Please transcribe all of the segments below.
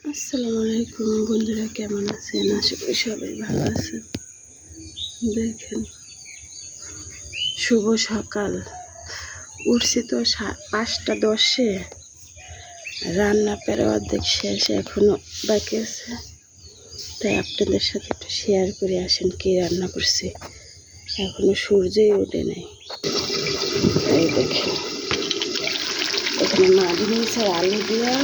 আসসালামু আলাইকুম বন্ধুরা, কেমন আছেন? আশা করি সবাই ভালো আছেন। দেখেন, শুভ সকাল। উঠছি তো 5:10, রান্না প্রায় অর্ধেক শেষ, এখনো বাকি আছে। তাই আপনাদের সাথে একটু শেয়ার করে আসেন কি রান্না করছি। এখনো সূর্যই ওঠে নাই। তাই দেখেন, এখানে মাছ আর আলু দিয়া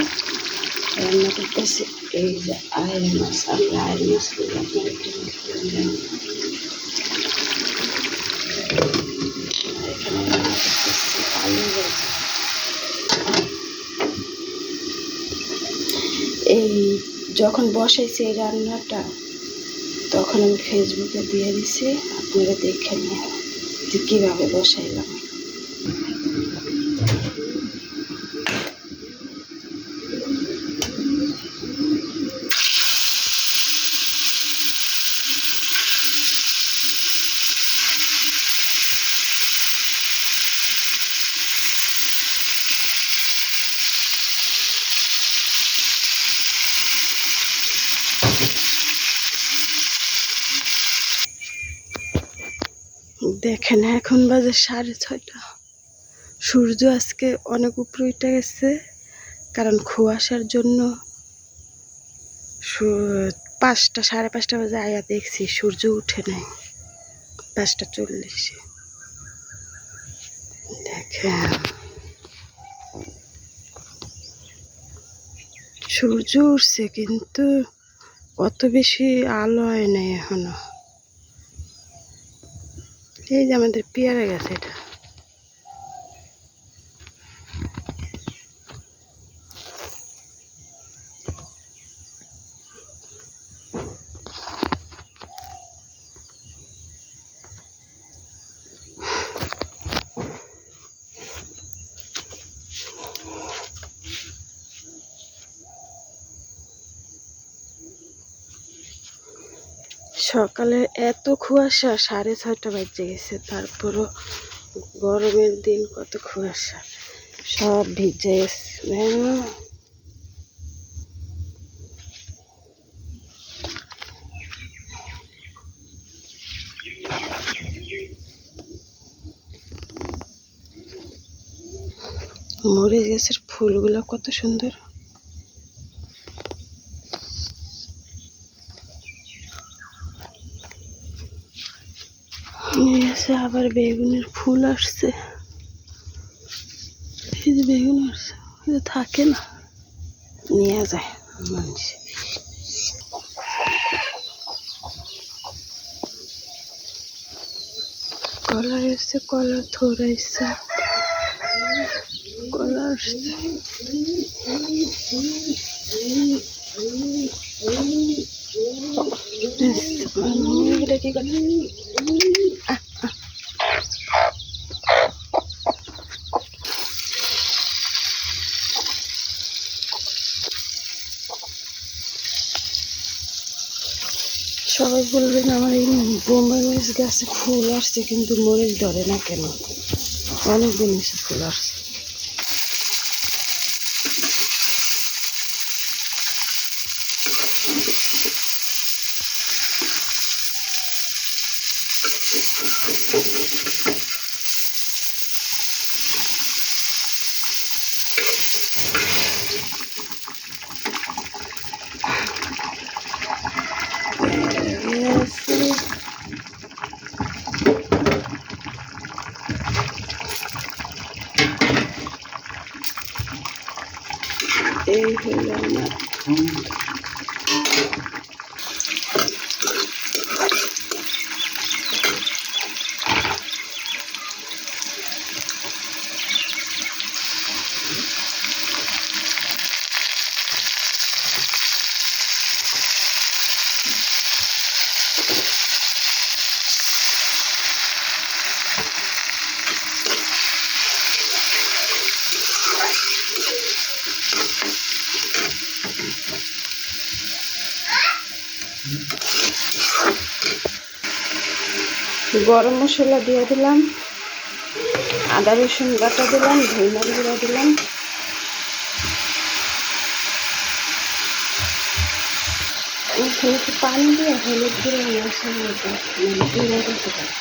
রান্না করতেছি। এই যে আয়ের মাছ, আমরা আয়ের মাছ করি, আপনারা একটু এখানে রান্না করতেছি আলু ভাজি। এই যখন বসাইছি এই রান্নাটা, তখন আমি ফেসবুকে দিয়ে দিছি, আপনারা দেখে নিন যে কীভাবে বসাইলাম। দেখেন, এখন বাজে 6:30। সূর্য আজকে অনেক উপরে উঠে গেছে, কারণ কুয়াশার জন্য 5টা 5:30 বাজে আয়া দেখছি সূর্য উঠে নাই। 5:40। দেখেন, সূর্য উঠছে কিন্তু অত বেশি আলো হয় নাই এখনো। এই যে আমাদের পেয়ারা গাছ, এটা সকালে এত কুয়াশা, 6:30 বাজে গেছে, তারপরও গরমের দিন কত কুয়াশা, সব ভিজে গেছে। মরিচ গাছের ফুলগুলো কত সুন্দর। আবার বেগুনের ফুল আসছে। এই যে বেগুন আসছে, থাকে না, নিয়ে যায় মানুষ। কলা এসছে, কলা ধরাইছে, কলা আসছে। কি করে সবাই বলবেন আমার এই বোম্বাই মরিচ গাছে ফুল আসছে কিন্তু মরিচ ধরে না কেন? অনেকদিন এসে ফুল আসছে। এই হলো আমার গরম মশলা দিয়ে দিলাম, আদা রসুন বাটা দিলাম, ধনিয়া গুঁড়া দিলাম, এখানে একটু পানি দিয়ে হলুদ গুঁড়ো মশলা মতো গুঁড়ো করতে পারি।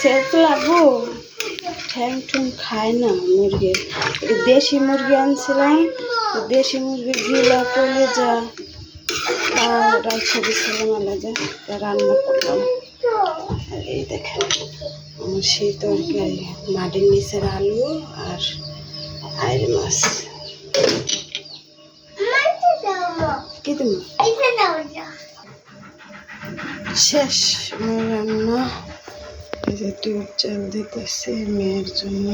সেট লাগবো, ঠ্যাং ঠুং খায় না মুরগি। দেশি মুরগি আনছিলাম, দেশি মুরগির গিলা কলেজা রাইখা দিচ্ছিলাম আলাদা, রান্না করলাম। আর এই দেখেন আমার সেই তরকারি, মাটির নিচের আলু আর আইর মাছ। কি তুমি শেষ আমার রান্না। এই যে দুধ চাল দিতেছি মেয়ের জন্য।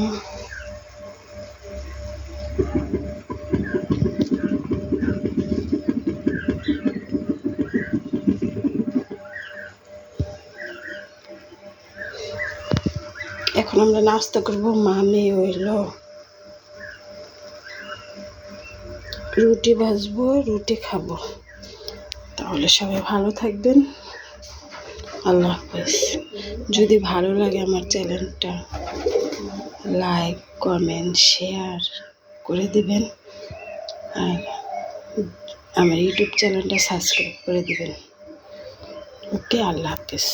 এখন আমরা নাস্তা করবো, মামি হইল রুটি ভাজবো, রুটি খাবো। তাহলে সবাই ভালো থাকবেন, আল্লাহ হাফেজ। যদি ভালো লাগে আমার চ্যানেলটা লাইক কমেন্ট শেয়ার করে দিবেন, আর আমার ইউটিউব চ্যানেলটা সাবস্ক্রাইব করে দিবেন। ওকে, আল্লাহ হাফেজ।